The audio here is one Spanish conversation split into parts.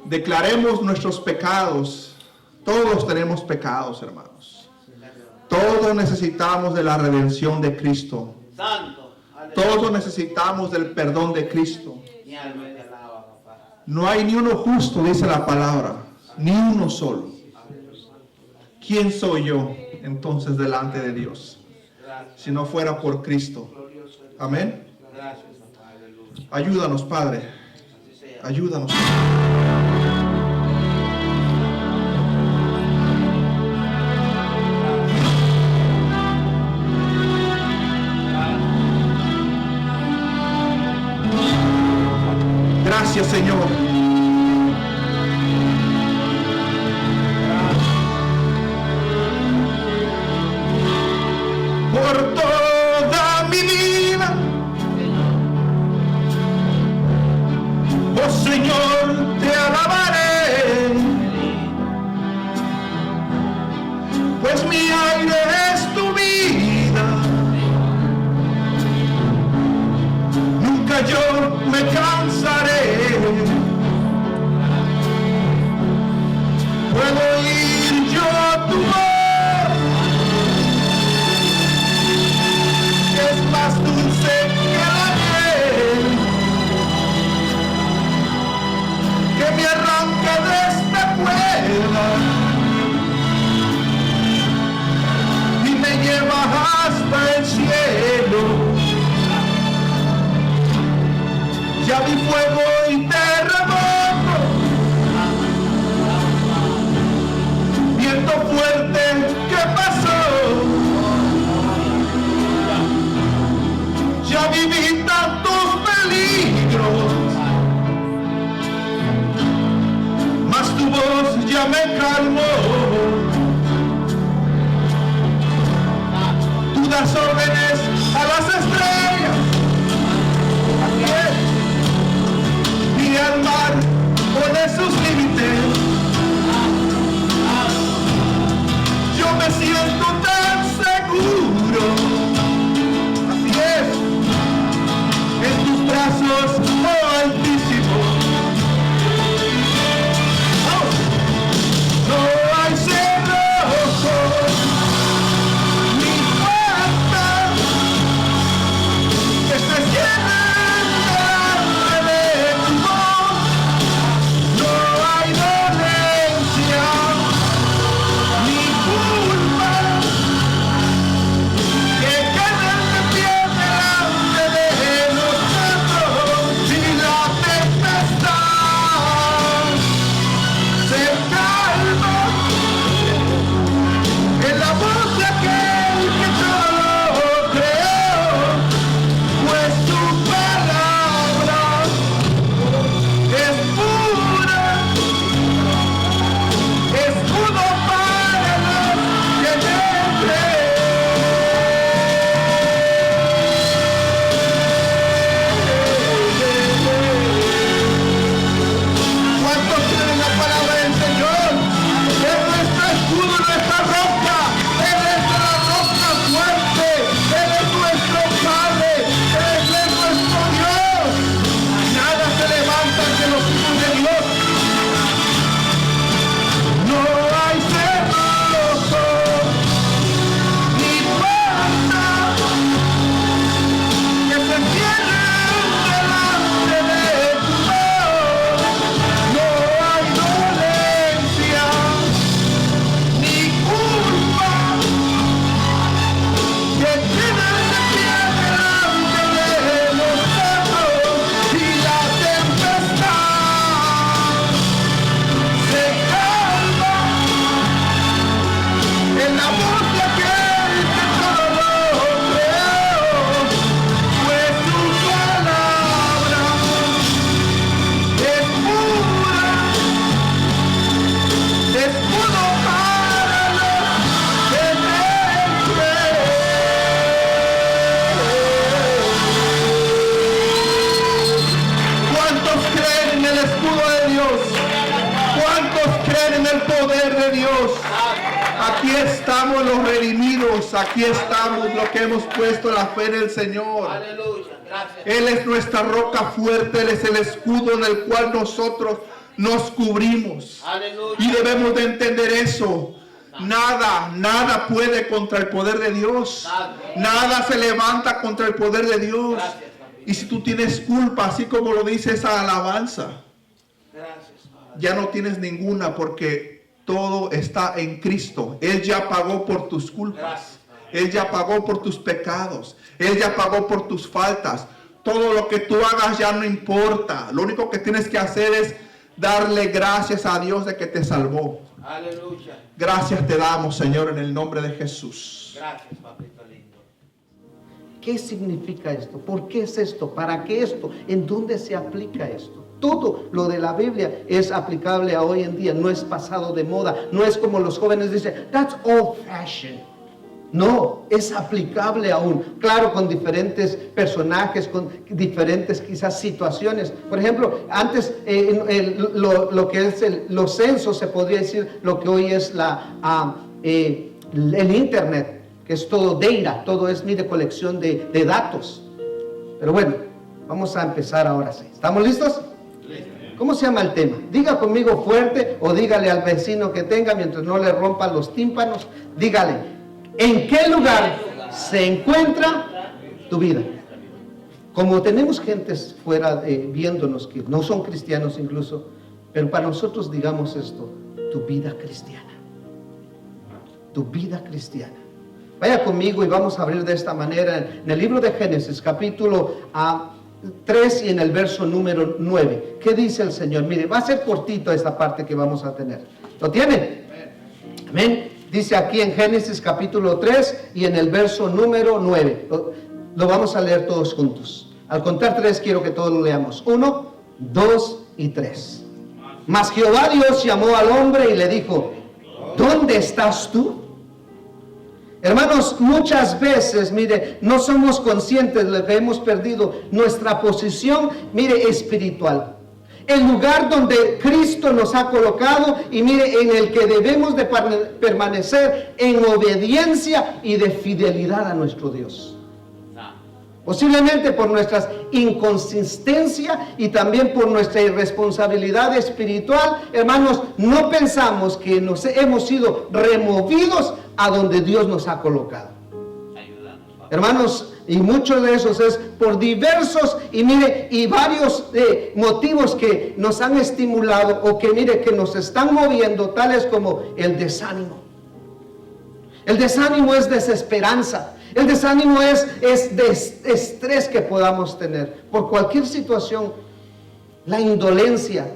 Declaremos nuestros pecados. Todos tenemos pecados, hermanos. Todos necesitamos de la redención de Cristo. Todos necesitamos del perdón de Cristo. No hay ni uno justo, dice la palabra, ni uno solo. ¿Quién soy yo entonces delante de Dios? Si no fuera por Cristo. Amén. Ayúdanos, Padre. Ayúdanos. Gracias, Señor. Por toda mi vida, oh Señor, te alabaré, pues mi aire es tu vida. Nunca yo me cansaré. Puedo oír yo tu voz, que es más dulce que la miel, que me arranca de esta cueva y me lleva hasta el cielo. Ya vi fuego y terremoto, viento fuerte que pasó. Ya viví tantos peligros, mas tu voz ya me calmó. Tú das órdenes a las estrellas, así es, y al mar pone sus límites. Yo me siento tan seguro, así es, en tus brazos, oh Altísimo. No hay cerrojos ni puertas que se cierren delante de tu voz. No hay dolencia ni culpa que queden de pie delante de nosotros. Y la tempestad se calma en la voz de aquel que todo creó, pues tu palabra es pura, escudo para los que te creen. ¿Cuántos creen la palabra del Señor? Es nuestro escudo, nuestra roca. Él es la roca fuerte. Él es nuestro Padre. Él es nuestro Dios. Nada se levanta ante los hijos de Dios. No hay cerrojo ni puerta que se cierren delante de tu voz. No hay dolencia ni culpa que queden de pie delante de nosotros. Y la tempestad se calma en la voz de aquel que todo creó, pues tu palabra es pura, escudo para los que te creen. ¿Cuántos creen en el escudo de Dios? ¿Cuántos creen en el poder de Dios? Aquí estamos los redimidos, aquí estamos los que hemos puesto la fe en el Señor. Aleluya. Él es nuestra roca fuerte, Él es el escudo en el cual nosotros nos cubrimos. Y debemos de entender eso. Nada puede contra el poder de Dios. Nada se levanta contra el poder de Dios. Y si tú tienes culpa, así como lo dice esa alabanza, ya no tienes ninguna, porque todo está en Cristo. Él ya pagó por tus culpas. Él ya pagó por tus pecados. Él ya pagó por tus faltas. Todo lo que tú hagas ya no importa. Lo único que tienes que hacer es darle gracias a Dios de que te salvó. Aleluya. Gracias te damos, Señor, en el nombre de Jesús. Gracias, papito lindo. ¿Qué significa esto? ¿Por qué es esto? ¿Para qué esto? ¿En dónde se aplica esto? Todo lo de la Biblia es aplicable a hoy en día. No es pasado de moda. No es como los jóvenes dicen, that's old fashioned. No, es aplicable aún. Claro, con diferentes personajes, con diferentes quizás situaciones. Por ejemplo, antes lo que es los censos, se podría decir lo que hoy es el internet, que es todo data, todo es de colección de datos. Pero bueno, vamos a empezar ahora sí. ¿Estamos listos? ¿Cómo se llama el tema? Diga conmigo fuerte o dígale al vecino que tenga, mientras no le rompan los tímpanos, dígale: ¿en qué lugar se encuentra tu vida? Como tenemos gentes fuera viéndonos que no son cristianos incluso, pero para nosotros digamos esto: tu vida cristiana. Tu vida cristiana. Vaya conmigo y vamos a abrir de esta manera en el libro de Génesis, capítulo 3 y en el verso número 9. ¿Qué dice el Señor? Mire, va a ser cortito esta parte que vamos a tener. ¿Lo tienen? Amén. Dice aquí en Génesis capítulo 3 y en el verso número 9. Lo vamos a leer todos juntos. Al contar 3 quiero que todos lo leamos. 1, 2 y 3. Mas Jehová Dios llamó al hombre y le dijo: ¿dónde estás tú? Hermanos, muchas veces, mire, no somos conscientes de que hemos perdido nuestra posición, mire, espiritual. El lugar donde Cristo nos ha colocado y mire, en el que debemos de permanecer en obediencia y de fidelidad a nuestro Dios. Posiblemente por nuestra inconsistencia y también por nuestra irresponsabilidad espiritual, hermanos, no pensamos que nos hemos sido removidos a donde Dios nos ha colocado. Hermanos, y muchos de esos es por diversos y varios motivos que nos han estimulado o que que nos están moviendo, tales como el desánimo. El desánimo es desesperanza. El desánimo es estrés que podamos tener por cualquier situación. La indolencia,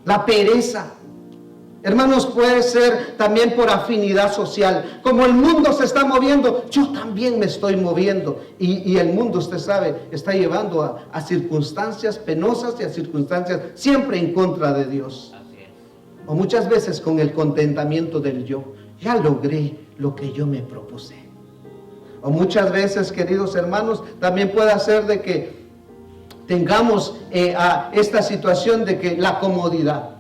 la pereza. Hermanos, puede ser también por afinidad social. Como el mundo se está moviendo, yo también me estoy moviendo. Y el mundo, usted sabe, está llevando a circunstancias penosas y a circunstancias siempre en contra de Dios. O muchas veces con el contentamiento del yo. Ya logré lo que yo me propuse. O muchas veces, queridos hermanos, también puede ser de que tengamos esta situación de que la comodidad.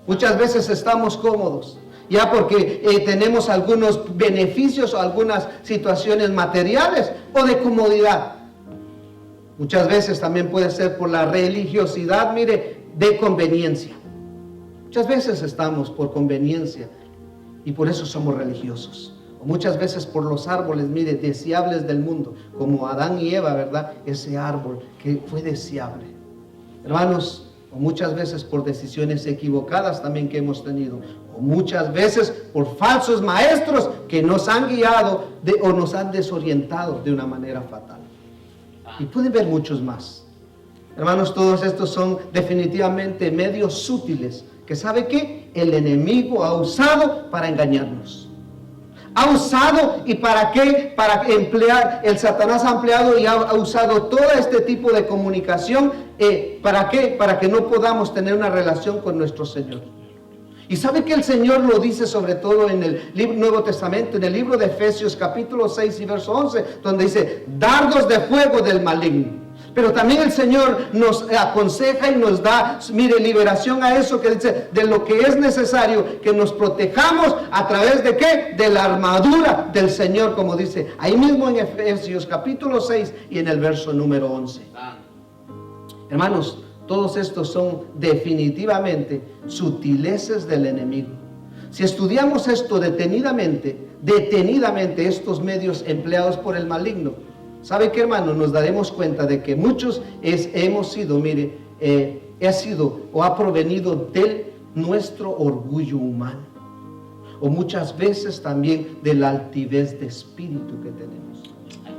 Muchas veces estamos cómodos, ya porque tenemos algunos beneficios o algunas situaciones materiales o de comodidad. Muchas veces también puede ser por la religiosidad, de conveniencia. Muchas veces estamos por conveniencia y por eso somos religiosos. O muchas veces por los árboles, deseables del mundo, como Adán y Eva, ¿verdad? Ese árbol que fue deseable. Hermanos, o muchas veces por decisiones equivocadas también que hemos tenido, o muchas veces por falsos maestros que nos han guiado o nos han desorientado de una manera fatal. Y pueden ver muchos más. Hermanos, todos estos son definitivamente medios sutiles que, ¿sabe qué? El enemigo ha usado para engañarnos. Ha usado, ¿y para qué? Para emplear, el Satanás ha empleado y ha usado todo este tipo de comunicación, ¿para qué? Para que no podamos tener una relación con nuestro Señor. Y sabe que el Señor lo dice sobre todo en el Nuevo Testamento, en el libro de Efesios capítulo 6 y verso 11, donde dice: dardos de fuego del maligno. Pero también el Señor nos aconseja y nos da, mire, liberación a eso que dice, de lo que es necesario, que nos protejamos a través de ¿qué? De la armadura del Señor, como dice ahí mismo en Efesios capítulo 6 y en el verso número 11. Hermanos, todos estos son definitivamente sutileces del enemigo. Si estudiamos esto detenidamente, estos medios empleados por el maligno, ¿sabe qué, hermano? Nos daremos cuenta de que muchos hemos sido, mire, ha sido o ha provenido de nuestro orgullo humano, o muchas veces también de la altivez de espíritu que tenemos.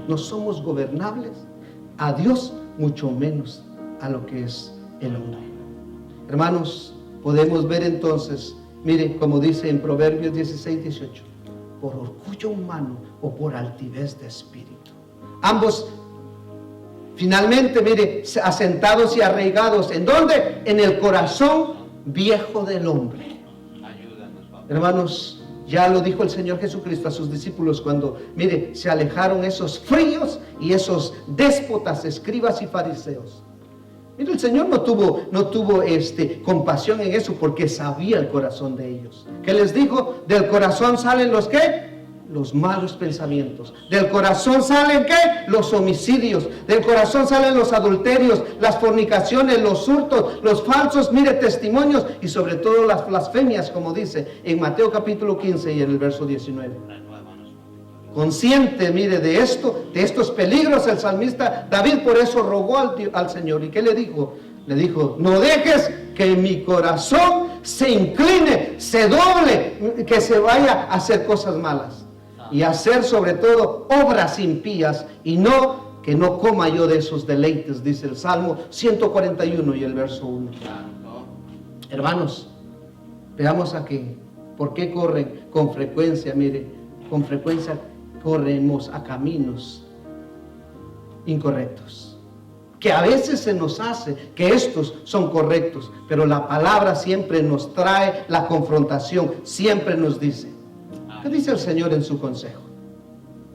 No somos gobernables a Dios, mucho menos a lo que es el hombre. Hermanos, podemos ver entonces, mire, como dice en Proverbios 16:18, por orgullo humano o por altivez de espíritu. Ambos, finalmente, mire, asentados y arraigados, ¿en dónde? En el corazón viejo del hombre. Ayúdanos, papá. Hermanos, ya lo dijo el Señor Jesucristo a sus discípulos cuando, mire, se alejaron esos fríos y esos déspotas, escribas y fariseos. Mire, el Señor no tuvo compasión en eso porque sabía el corazón de ellos. ¿Qué les dijo? Del corazón salen los ¿qué? Los malos pensamientos. Del corazón salen ¿qué? Los homicidios. Del corazón salen los adulterios, las fornicaciones, los hurtos, los falsos, mire, testimonios y sobre todo las blasfemias, como dice en Mateo capítulo 15 y en el verso 19. Consciente, mire, de estos peligros, el salmista David por eso rogó al Señor. ¿Y qué le dijo? Le dijo, no dejes que mi corazón se incline, se doble, que se vaya a hacer cosas malas y hacer sobre todo obras impías y que no coma yo de esos deleites, dice el Salmo 141 y el verso 1. Hermanos, veamos aquí, ¿por qué corren con frecuencia? Mire, con frecuencia corremos a caminos incorrectos, que a veces se nos hace que estos son correctos, pero la palabra siempre nos trae la confrontación, siempre nos dice, ¿qué dice el Señor en su consejo?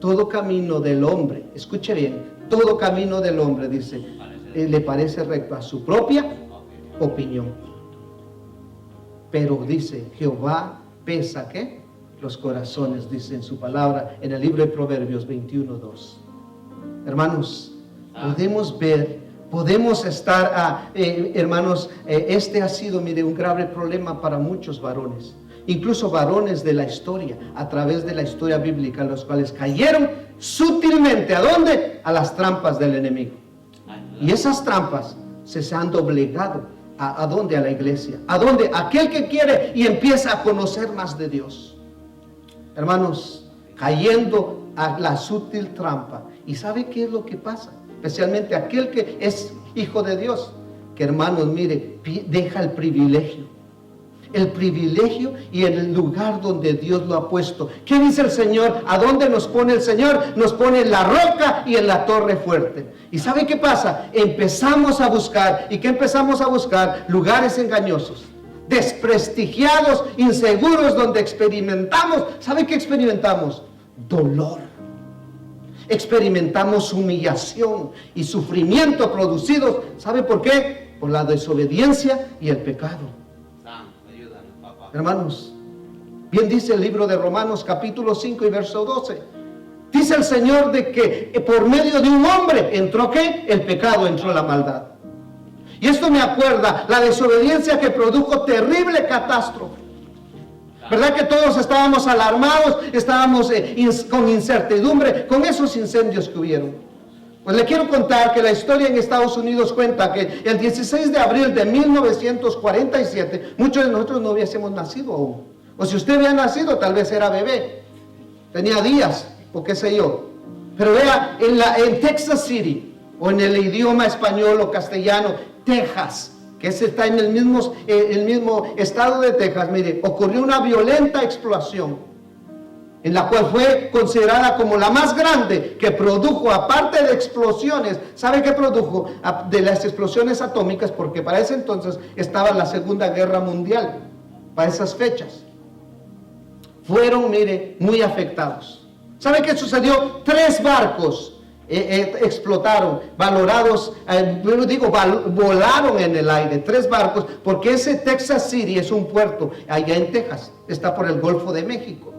Todo camino del hombre, escuche bien, todo camino del hombre, dice, le parece recto a su propia opinión, pero dice, Jehová pesa, ¿qué? Los corazones, dice en su palabra, en el libro de Proverbios 21:2. Hermanos, podemos ver, podemos estar, hermanos, este ha sido, mire, un grave problema para muchos varones, incluso varones de la historia, a través de la historia bíblica, los cuales cayeron sutilmente, ¿a dónde? A las trampas del enemigo. Y esas trampas se han doblegado, ¿a dónde? A la iglesia. ¿A dónde? Aquel que quiere y empieza a conocer más de Dios. Hermanos, cayendo a la sutil trampa. ¿Y sabe qué es lo que pasa? Especialmente aquel que es hijo de Dios, que, hermanos, mire, deja el privilegio y en el lugar donde Dios lo ha puesto. ¿Qué dice el Señor? ¿A dónde nos pone el Señor? Nos pone en la roca y en la torre fuerte. ¿Y sabe qué pasa? Empezamos a buscar. ¿Y qué empezamos a buscar? Lugares engañosos, desprestigiados, inseguros, donde experimentamos, ¿sabe qué experimentamos? Dolor. Experimentamos humillación y sufrimiento producidos, ¿sabe por qué? Por la desobediencia y el pecado. Ayúdanos, papá. Hermanos, bien dice el libro de Romanos capítulo 5 y verso 12. Dice el Señor de que por medio de un hombre entró ¿qué? El pecado, entró la maldad. Y esto me acuerda la desobediencia que produjo terrible catástrofe. ¿Verdad que todos estábamos alarmados, estábamos con incertidumbre con esos incendios que hubieron? Pues le quiero contar que la historia en Estados Unidos cuenta que el 16 de abril de 1947, muchos de nosotros no hubiésemos nacido aún. O si usted había nacido, tal vez era bebé, tenía días, o qué sé yo. Pero vea, en Texas City, o en el idioma español o castellano, Texas, que está en el mismo estado de Texas, mire, ocurrió una violenta explosión, en la cual fue considerada como la más grande, que produjo, aparte de explosiones, ¿sabe qué produjo? De las explosiones atómicas, porque para ese entonces estaba la Segunda Guerra Mundial, para esas fechas. Fueron, mire, muy afectados. ¿Sabe qué sucedió? 3 barcos explotaron, valorados, volaron en el aire, 3 barcos, porque ese Texas City es un puerto allá en Texas, está por el Golfo de México.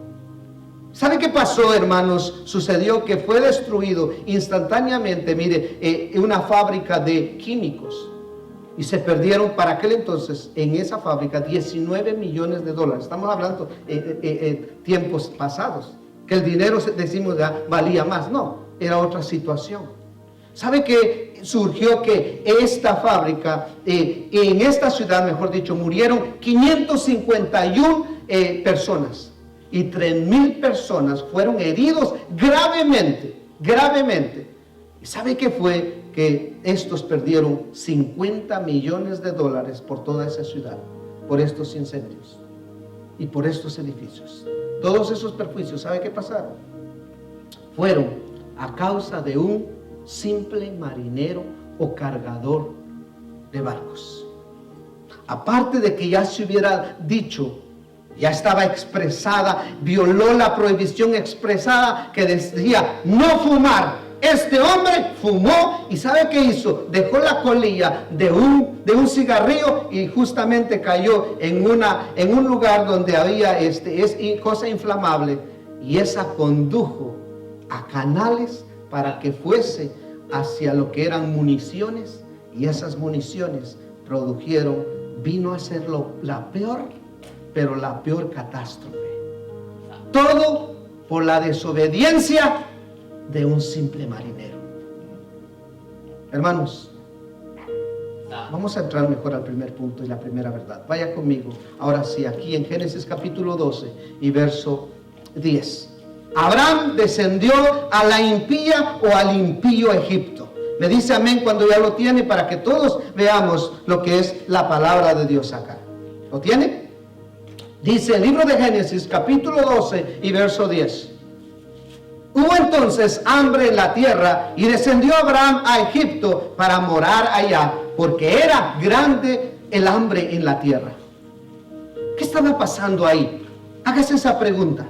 ¿Sabe qué pasó, hermanos? Sucedió que fue destruido instantáneamente, mire, una fábrica de químicos. Y se perdieron para aquel entonces en esa fábrica 19 millones de dólares. Estamos hablando tiempos pasados, que el dinero, decimos, ya valía más. No, era otra situación. ¿Sabe qué surgió? Que esta fábrica, en esta ciudad, mejor dicho, murieron 551 personas. Y 3,000 personas fueron heridos gravemente. ¿Y sabe qué fue? Que estos perdieron 50 millones de dólares por toda esa ciudad, por estos incendios y por estos edificios. Todos esos perjuicios, ¿sabe qué pasaron? Fueron a causa de un simple marinero o cargador de barcos. Aparte de que ya se hubiera dicho, ya estaba expresada, violó la prohibición expresada que decía no fumar. Este hombre fumó y ¿sabe qué hizo? Dejó la colilla de un cigarrillo y justamente cayó en un lugar donde había cosa inflamable, y esa condujo a canales para que fuese hacia lo que eran municiones, y esas municiones vino a ser la peor catástrofe. Todo por la desobediencia de un simple marinero. Hermanos, vamos a entrar mejor al primer punto y la primera verdad. Vaya conmigo, ahora sí, aquí en Génesis capítulo 12 y verso 10. Abraham descendió a la impía o al impío Egipto. Me dice amén cuando ya lo tiene, para que todos veamos lo que es la palabra de Dios acá. ¿Lo tiene? Dice el libro de Génesis capítulo 12 y verso 10. Hubo entonces hambre en la tierra y descendió Abraham a Egipto para morar allá, porque era grande el hambre en la tierra. ¿Qué estaba pasando ahí? Hágase esa pregunta.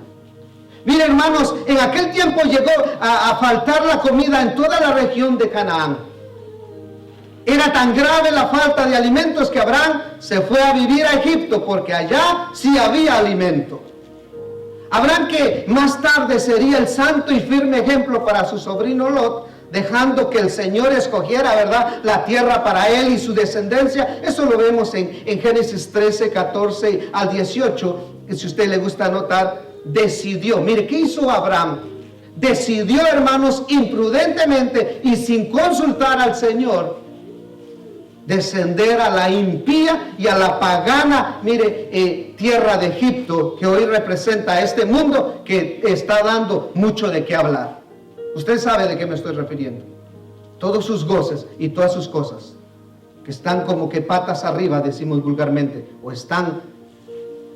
Mire, hermanos, en aquel tiempo llegó a faltar la comida en toda la región de Canaán. Era tan grave la falta de alimentos que Abraham se fue a vivir a Egipto, porque allá sí había alimento. Abraham, que más tarde sería el santo y firme ejemplo para su sobrino Lot, dejando que el Señor escogiera, ¿verdad?, la tierra para él y su descendencia. Eso lo vemos en Génesis 13, 14 al 18, que si a usted le gusta anotar, decidió. Mire, ¿qué hizo Abraham? Decidió, hermanos, imprudentemente y sin consultar al Señor, descender a la impía y a la pagana, tierra de Egipto, que hoy representa a este mundo que está dando mucho de qué hablar. Usted sabe de qué me estoy refiriendo. Todos sus goces y todas sus cosas, que están como que patas arriba, decimos vulgarmente, o están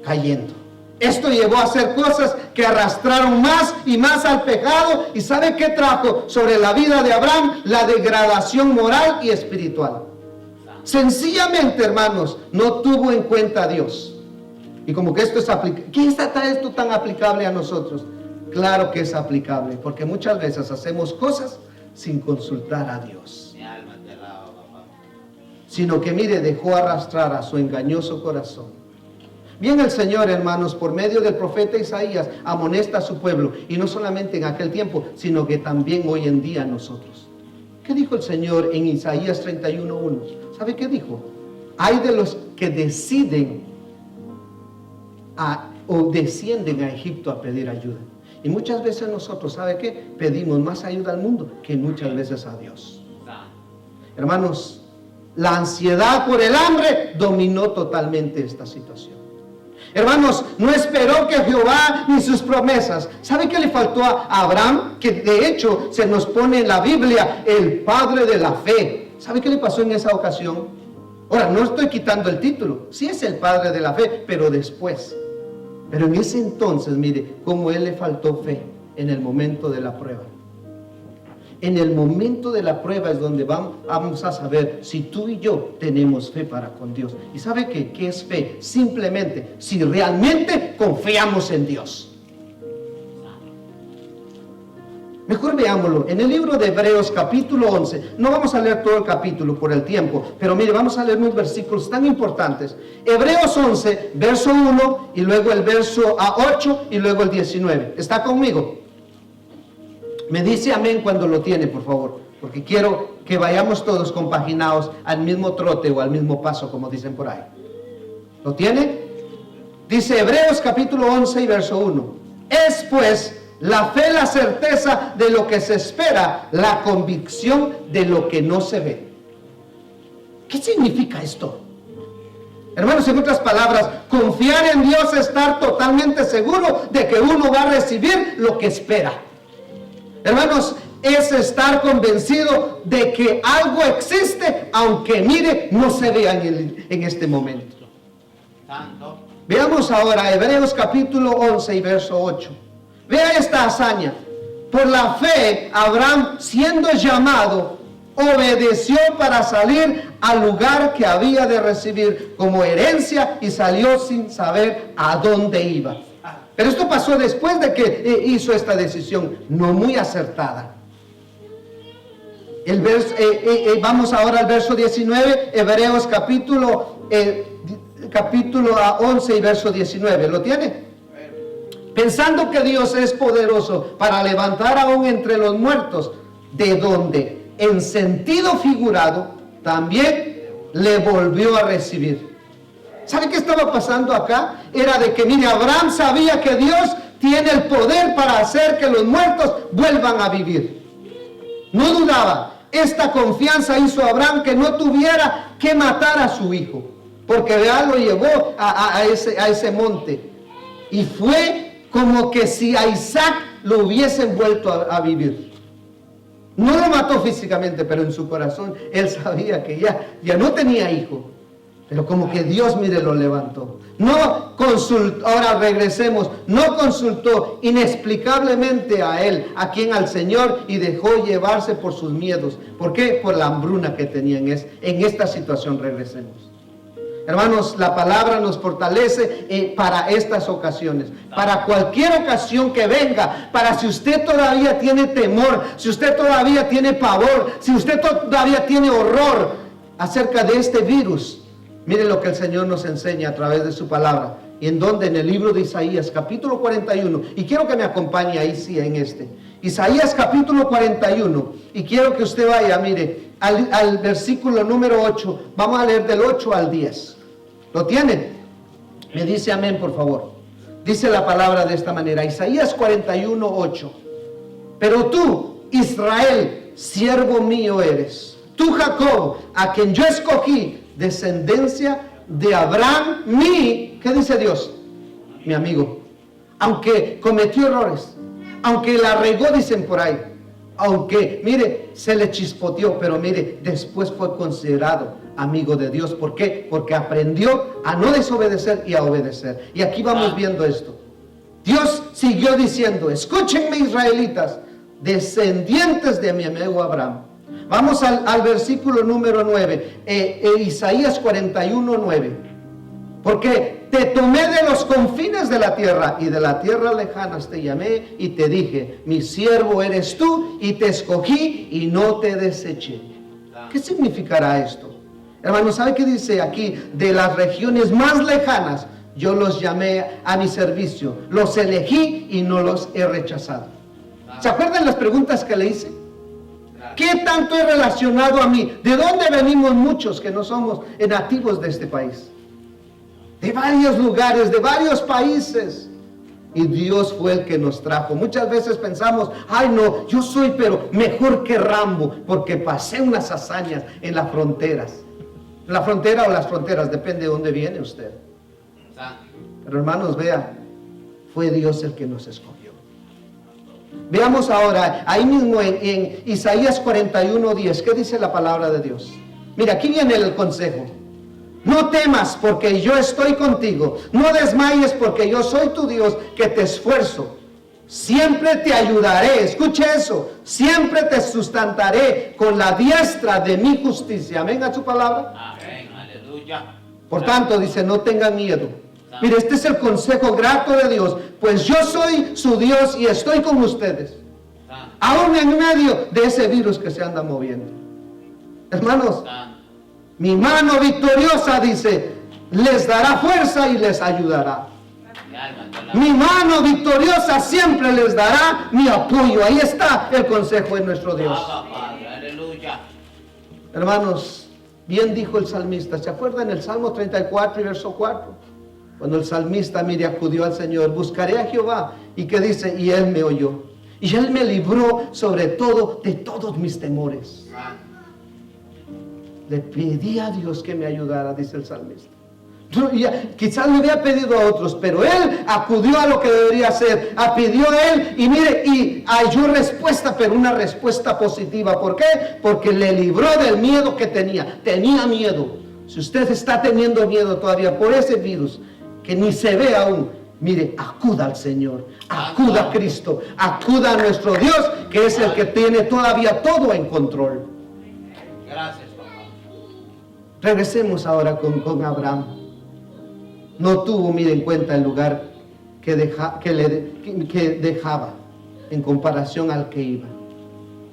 cayendo. Esto llevó a hacer cosas que arrastraron más y más al pecado. ¿Y sabe qué trajo sobre la vida de Abraham? La degradación moral y espiritual. Sencillamente, hermanos, no tuvo en cuenta a Dios. Y como que esto es aplicable. ¿Qué está esto tan aplicable a nosotros? Claro que es aplicable, porque muchas veces hacemos cosas sin consultar a Dios. Mi alma te alaba, papá. Sino que, dejó arrastrar a su engañoso corazón. Bien, el Señor, hermanos, por medio del profeta Isaías, amonesta a su pueblo. Y no solamente en aquel tiempo, sino que también hoy en día nosotros. ¿Qué dijo el Señor en Isaías 31:1? ¿Sabe qué dijo? Hay de los que deciden o descienden a Egipto a pedir ayuda. Y muchas veces nosotros, ¿sabe qué? Pedimos más ayuda al mundo que muchas veces a Dios. Hermanos, la ansiedad por el hambre dominó totalmente esta situación. Hermanos, no esperó que Jehová ni sus promesas. ¿Sabe qué le faltó a Abraham? Que de hecho se nos pone en la Biblia el padre de la fe. ¿Sabe qué le pasó en esa ocasión? Ahora, no estoy quitando el título. Sí es el padre de la fe, pero después. Pero en ese entonces, cómo él le faltó fe en el momento de la prueba. En el momento de la prueba es donde vamos a saber si tú y yo tenemos fe para con Dios. ¿Y sabe qué? ¿Qué es fe? Simplemente si realmente confiamos en Dios. Mejor veámoslo. En el libro de Hebreos capítulo 11. No vamos a leer todo el capítulo por el tiempo. Pero mire, vamos a leer unos versículos tan importantes. Hebreos 11, verso 1. Y luego el verso 8. Y luego el 19. ¿Está conmigo? Me dice amén cuando lo tiene, por favor. Porque quiero que vayamos todos compaginados al mismo trote o al mismo paso, como dicen por ahí. ¿Lo tiene? Dice Hebreos capítulo 11 y verso 1. Es pues la fe, la certeza de lo que se espera, la convicción de lo que no se ve. ¿Qué significa esto? Hermanos, en otras palabras, confiar en Dios es estar totalmente seguro de que uno va a recibir lo que espera. Hermanos, es estar convencido de que algo existe, aunque mire, no se vea en este momento. Santo. Veamos ahora Hebreos capítulo 11 y verso 8. Vea esta hazaña. Por la fe, Abraham, siendo llamado, obedeció para salir al lugar que había de recibir como herencia y salió sin saber a dónde iba. Pero esto pasó después de que hizo esta decisión, no muy acertada. Vamos ahora al verso 19, Hebreos capítulo 11 y verso 19. ¿Lo tiene? Pensando que Dios es poderoso para levantar aún entre los muertos, de donde en sentido figurado también le volvió a recibir. ¿Sabe qué estaba pasando acá? Era de que, mire, Abraham sabía que Dios tiene el poder para hacer que los muertos vuelvan a vivir. No dudaba. Esta confianza hizo a Abraham que no tuviera que matar a su hijo, porque ya lo llevó a ese monte. Y fue como que si a Isaac lo hubiesen vuelto a vivir. No lo mató físicamente, pero en su corazón él sabía que ya no tenía hijo. Pero como que Dios, mire, lo levantó. No consultó, ahora regresemos, no consultó inexplicablemente a él, a quien al Señor, y dejó llevarse por sus miedos. ¿Por qué? Por la hambruna que tenía en esta situación. Regresemos. Hermanos, la palabra nos fortalece para estas ocasiones, para cualquier ocasión que venga, para si usted todavía tiene temor, si usted todavía tiene pavor, si usted todavía tiene horror acerca de este virus. Miren lo que el Señor nos enseña a través de su palabra. ¿Y en dónde? En el libro de Isaías, capítulo 41. Y quiero que me acompañe ahí, sí, en este. Isaías, capítulo 41. Y quiero que usted vaya, mire, al versículo número 8. Vamos a leer del 8 al 10. ¿Lo tienen? Me dice amén, por favor. Dice la palabra de esta manera. Isaías 41, 8. Pero tú, Israel, siervo mío eres. Tú, Jacob, a quien yo escogí, descendencia de Abraham, ¿qué dice Dios? Mi amigo. Aunque cometió errores, aunque la regó, dicen por ahí, aunque, mire, se le chispoteó, pero mire, después fue considerado amigo de Dios. ¿Por qué? Porque aprendió a no desobedecer y a obedecer. Y aquí vamos viendo esto. Dios siguió diciendo: escúchenme, israelitas, descendientes de mi amigo Abraham. Vamos al versículo número 9, Isaías 41, 9. Porque te tomé de los confines de la tierra, y de la tierra lejanas te llamé, y te dije: mi siervo eres tú, y te escogí, y no te deseché. ¿Qué significará esto? Hermano, ¿sabe qué dice aquí? De las regiones más lejanas, yo los llamé a mi servicio, los elegí y no los he rechazado. ¿Se acuerdan las preguntas que le hice? ¿Qué tanto he relacionado a mí? ¿De dónde venimos muchos que no somos nativos de este país? De varios lugares, de varios países. Y Dios fue el que nos trajo. Muchas veces pensamos: ay no, yo soy pero mejor que Rambo, porque pasé unas hazañas en las fronteras. La frontera o las fronteras, depende de dónde viene usted. Pero hermanos, vea, fue Dios el que nos escogió. Veamos ahora, ahí mismo en Isaías 41, 10, ¿qué dice la palabra de Dios? Mira, aquí viene el consejo. No temas, porque yo estoy contigo. No desmayes, porque yo soy tu Dios, que te esfuerzo. Siempre te ayudaré. Escuche eso. Siempre te sustentaré con la diestra de mi justicia. Amén a su palabra. Amén, aleluya. Por tanto, dice: no tengan miedo. Mire, este es el consejo grato de Dios, pues yo soy su Dios y estoy con ustedes. aún en medio de ese virus que se anda moviendo. Hermanos, Santo. mi mano victoriosa, dice, les dará fuerza y les ayudará. Mi alma te alaba. Mi mano victoriosa siempre les dará mi apoyo. Ahí está el consejo de nuestro Dios. Abba, Padre, aleluya. Hermanos, bien dijo el salmista. ¿Se acuerdan el Salmo 34 y verso 4? Cuando el salmista, mire, acudió al Señor, buscaré a Jehová. ¿Y qué dice? Y Él me oyó. Y Él me libró sobre todo de todos mis temores. Santo. Le pedí a Dios que me ayudara, dice el salmista. Quizás le había pedido a otros, pero él acudió a lo que debería hacer, pidió a él y mire, y halló respuesta, pero una respuesta positiva. ¿Por qué? Porque le libró del miedo que tenía. Tenía miedo. Si usted está teniendo miedo todavía por ese virus que ni se ve aún, mire, acuda al Señor, acuda a Cristo, acuda a nuestro Dios, que es el que tiene todavía todo en control. Gracias, papá. Regresemos ahora con Abraham. No tuvo, mire, en cuenta el lugar que dejaba en comparación al que iba.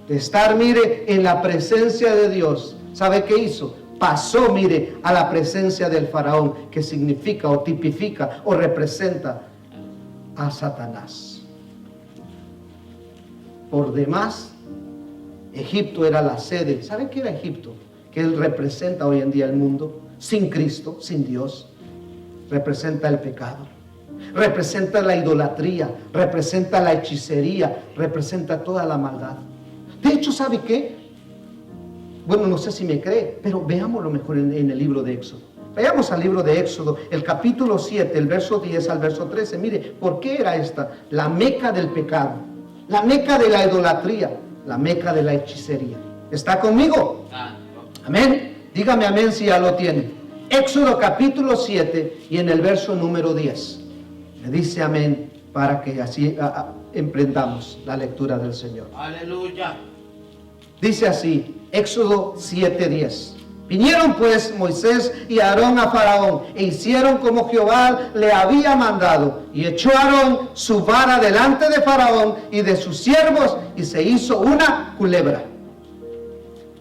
De estar, mire, en la presencia de Dios. ¿Sabe qué hizo? Pasó, mire, a la presencia del faraón, que significa o tipifica o representa a Satanás. Por demás, Egipto era la sede. ¿Sabe qué era Egipto? Que él representa hoy en día el mundo, sin Cristo, sin Dios. Representa el pecado, representa la idolatría, representa la hechicería, representa toda la maldad. De hecho, ¿sabe qué? Bueno, no sé si me cree, pero veámoslo mejor en el libro de Éxodo. Vayamos al libro de Éxodo, el capítulo 7, el verso 10 al verso 13. Mire, ¿por qué era esta? La meca del pecado, la meca de la idolatría, la meca de la hechicería. ¿Está conmigo? Santo. Amén. Dígame amén si ya lo tiene. Éxodo capítulo 7 y en el verso número 10. Me dice amén para que así emprendamos la lectura del Señor. Aleluya. Dice así, Éxodo 7:10. Vinieron pues Moisés y Aarón a Faraón e hicieron como Jehová le había mandado. Y echó Aarón su vara delante de Faraón y de sus siervos y se hizo una culebra.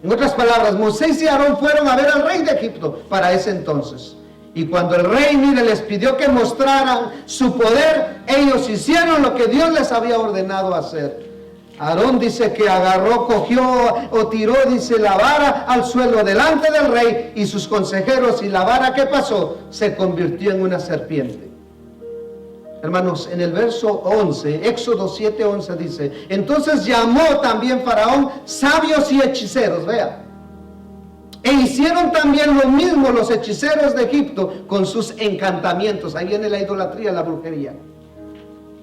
En otras palabras, Moisés y Aarón fueron a ver al rey de Egipto para ese entonces. Y cuando el rey, mire, les pidió que mostraran su poder, ellos hicieron lo que Dios les había ordenado hacer. Aarón dice que agarró, cogió o tiró, dice, la vara al suelo delante del rey y sus consejeros, y la vara que pasó se convirtió en una serpiente. Hermanos, en el verso 11, Éxodo 7:11 dice, entonces llamó también Faraón sabios y hechiceros, vea. E hicieron también lo mismo los hechiceros de Egipto con sus encantamientos. Ahí viene la idolatría, la brujería.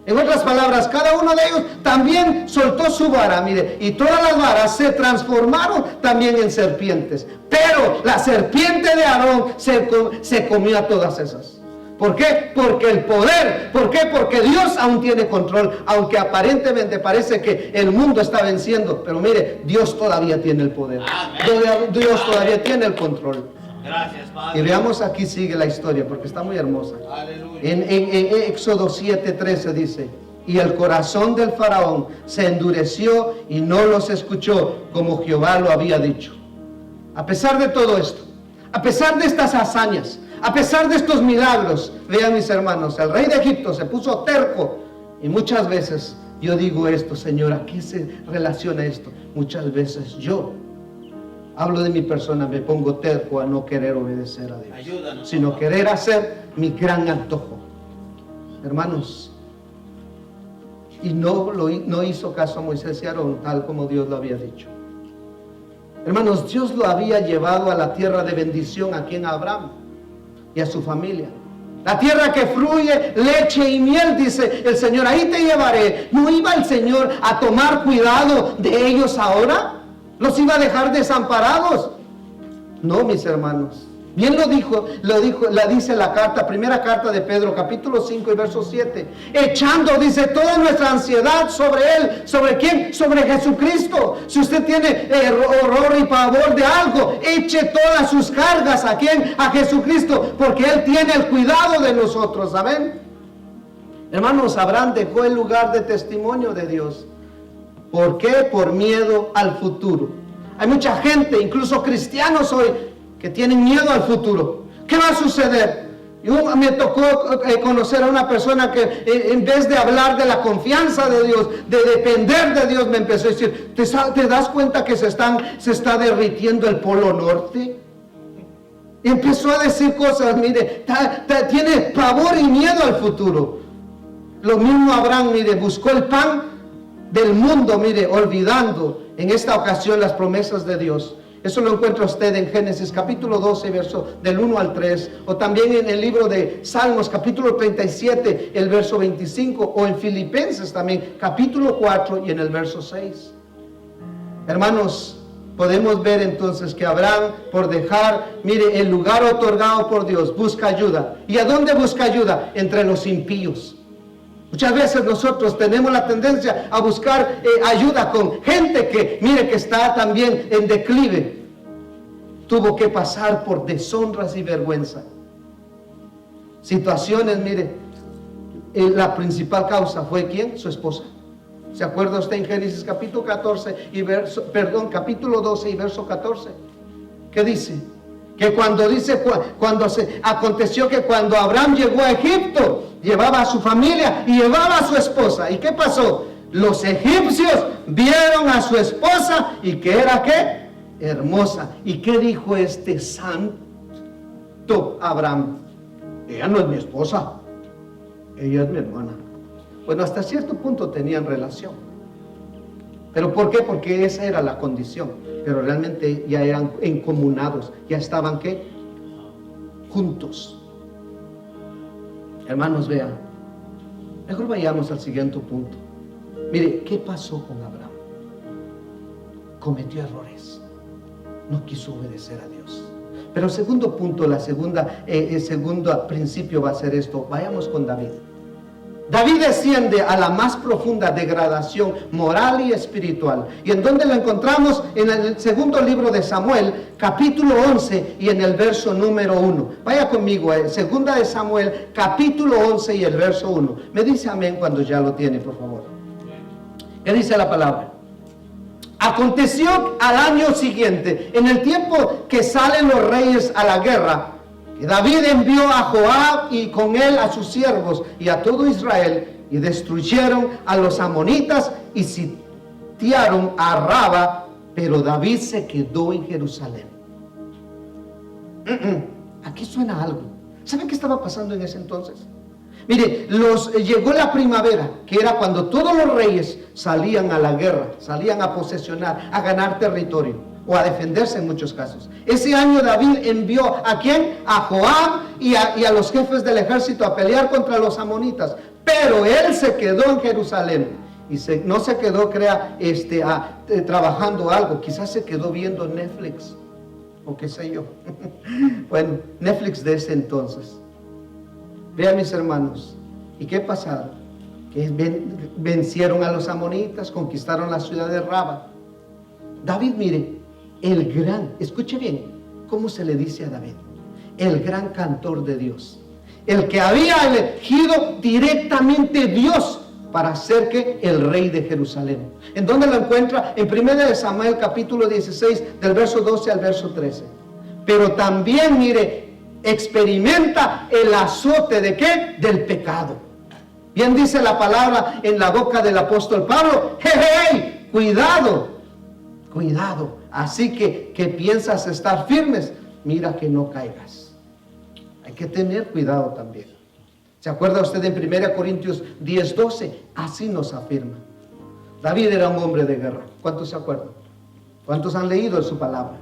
En otras palabras, cada uno de ellos también soltó su vara, mire, y todas las varas se transformaron también en serpientes. Pero la serpiente de Aarón se comió a todas esas. ¿Por qué? Porque el poder, ¿por qué? Porque Dios aún tiene control, aunque aparentemente parece que el mundo está venciendo, pero mire, Dios todavía tiene el poder. Amén. Dios todavía tiene el control. Gracias, Padre. Y veamos aquí sigue la historia, porque está muy hermosa. Aleluya. En Éxodo 7:13 dice, y el corazón del faraón se endureció y no los escuchó como Jehová lo había dicho. A pesar de todo esto, a pesar de estas hazañas, a pesar de estos milagros, vean mis hermanos, el rey de Egipto se puso terco. Y muchas veces yo digo esto, Señor, ¿a qué se relaciona esto? Muchas veces yo hablo de mi persona, me pongo terco a no querer obedecer a Dios, Ayúdanos, sino papá. querer hacer mi gran antojo. Hermanos, y no hizo caso a Moisés y Aarón tal como Dios lo había dicho. Hermanos, Dios lo había llevado a la tierra de bendición aquí en Abraham y a su familia. La tierra que fluye leche y miel, dice el Señor, ahí te llevaré. ¿No iba el Señor a tomar cuidado de ellos ahora? ¿Los iba a dejar desamparados? No, mis hermanos. Bien la dice la carta, primera carta de Pedro, capítulo 5 y verso 7. Echando, dice, toda nuestra ansiedad sobre Él. ¿Sobre quién? Sobre Jesucristo. Si usted tiene horror y pavor de algo, eche todas sus cargas. ¿A quién? A Jesucristo, porque Él tiene el cuidado de nosotros. ¿Amén? Hermanos, Abraham dejó el lugar de testimonio de Dios. ¿Por qué? Por miedo al futuro. Hay mucha gente, incluso cristianos hoy, que tienen miedo al futuro. ¿Qué va a suceder? Me tocó conocer a una persona que en vez de hablar de la confianza de Dios, de depender de Dios, me empezó a decir, ¿te das cuenta que se está derritiendo el polo norte? Y empezó a decir cosas, mire, tiene pavor y miedo al futuro. Lo mismo Abraham, mire, buscó el pan del mundo, mire, olvidando en esta ocasión las promesas de Dios. Eso lo encuentra usted en Génesis capítulo 12, verso del 1 al 3, o también en el libro de Salmos capítulo 37, el verso 25, o en Filipenses también, capítulo 4 y en el verso 6. Hermanos, podemos ver entonces que Abraham, por dejar, mire, el lugar otorgado por Dios, busca ayuda. ¿Y a dónde busca ayuda? Entre los impíos. Muchas veces nosotros tenemos la tendencia a buscar ayuda con gente que, mire, que está también en declive. Tuvo que pasar por deshonras y vergüenza. Situaciones, mire, la principal causa fue ¿quién? Su esposa. ¿Se acuerda usted en Génesis capítulo 14 y capítulo 12 y verso 14? ¿Qué dice? Que aconteció que cuando Abraham llegó a Egipto, llevaba a su familia y llevaba a su esposa. ¿Y qué pasó? Los egipcios vieron a su esposa y que era ¿qué? Hermosa. ¿Y qué dijo este santo Abraham? Ella no es mi esposa, ella es mi hermana. Bueno, hasta cierto punto tenían relación. ¿Pero por qué? Porque esa era la condición. Pero realmente ya eran encomunados, ya estaban ¿qué? Juntos. Hermanos, vean, mejor vayamos al siguiente punto. Mire, ¿qué pasó con Abraham? Cometió errores, no quiso obedecer a Dios. Pero el segundo punto, el segundo principio va a ser esto. Vayamos con David. David desciende a la más profunda degradación moral y espiritual. ¿Y en dónde lo encontramos? En el segundo libro de Samuel, capítulo 11 y en el verso número 1. Vaya conmigo, segunda de Samuel, capítulo 11 y el verso 1. Me dice amén cuando ya lo tiene, por favor. ¿Qué dice la palabra? Aconteció al año siguiente, en el tiempo que salen los reyes a la guerra, que David envió a Joab y con él a sus siervos y a todo Israel y destruyeron a los amonitas y sitiaron a Raba, pero David se quedó en Jerusalén. Aquí suena algo. ¿Saben qué estaba pasando en ese entonces? Mire, llegó la primavera, que era cuando todos los reyes salían a la guerra, salían a posesionar, a ganar territorio o a defenderse en muchos casos. Ese año David envió ¿a quién? A Joab y a los jefes del ejército a pelear contra los amonitas. Pero él se quedó en Jerusalén y no se quedó, trabajando algo. Quizás se quedó viendo Netflix o qué sé yo. Bueno, Netflix de ese entonces. Vean, mis hermanos, ¿y qué pasaron? Que vencieron a los amonitas, conquistaron la ciudad de Raba. David, mire, el gran, escuche bien, ¿cómo se le dice a David? El gran cantor de Dios. El que había elegido directamente Dios para ser que el rey de Jerusalén. ¿En dónde lo encuentra? En 1 de Samuel capítulo 16, del verso 12 al verso 13. Pero también, mire, experimenta el azote ¿de qué? Del pecado. Bien dice la palabra en la boca del apóstol Pablo, hey, cuidado, cuidado. Así que piensas estar firmes, mira que no caigas. Hay que tener cuidado también. ¿Se acuerda usted en 1 Corintios 10:12? Así nos afirma. David era un hombre de guerra. ¿Cuántos se acuerdan? ¿Cuántos han leído su palabra?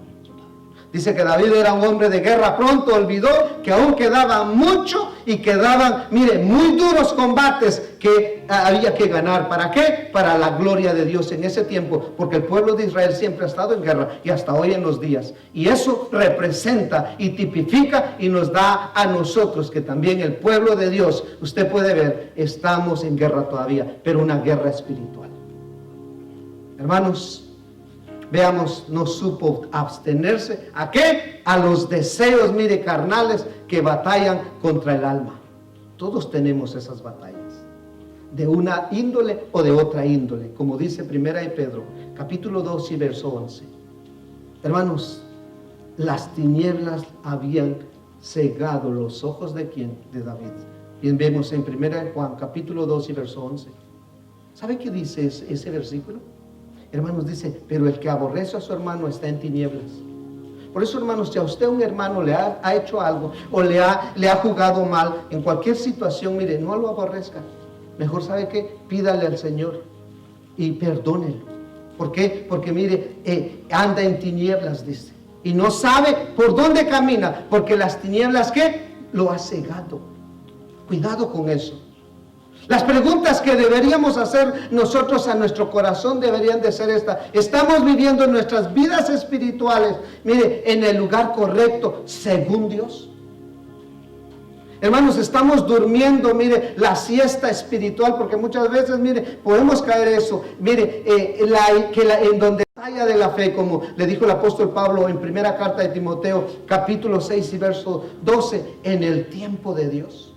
Dice que David era un hombre de guerra. Pronto olvidó que aún quedaba mucho y quedaban, mire, muy duros combates que había que ganar. ¿Para qué? Para la gloria de Dios en ese tiempo, porque el pueblo de Israel siempre ha estado en guerra y hasta hoy en los días. Y eso representa y tipifica y nos da a nosotros que también el pueblo de Dios, usted puede ver, estamos en guerra todavía, pero una guerra espiritual. Hermanos, veamos, no supo abstenerse. ¿A qué? A los deseos, mire, carnales que batallan contra el alma. Todos tenemos esas batallas. de una índole o de otra índole, como dice Primera de Pedro, capítulo 2 y verso 11. Hermanos, las tinieblas habían cegado los ojos ¿de quién? De David. Bien, vemos en Primera de Juan, capítulo 2 y verso 11. ¿Sabe qué dice ese versículo? Hermanos, dice, pero el que aborrece a su hermano está en tinieblas. Por eso, hermanos, si a usted un hermano le ha hecho algo o le ha jugado mal en cualquier situación, mire, no lo aborrezca. Mejor, ¿sabe qué? Pídale al Señor y perdónelo. ¿Por qué? Porque mire, anda en tinieblas, dice, y no sabe por dónde camina, porque las tinieblas, ¿qué? Lo ha cegado. Cuidado con eso. Las preguntas que deberíamos hacer nosotros a nuestro corazón deberían de ser estas. ¿Estamos viviendo nuestras vidas espirituales, mire, en el lugar correcto, según Dios? Hermanos, estamos durmiendo, mire, la siesta espiritual, porque muchas veces, mire, podemos caer eso. Mire, en donde batalla de la fe, como le dijo el apóstol Pablo en primera carta de Timoteo, capítulo 6 y verso 12, en el tiempo de Dios.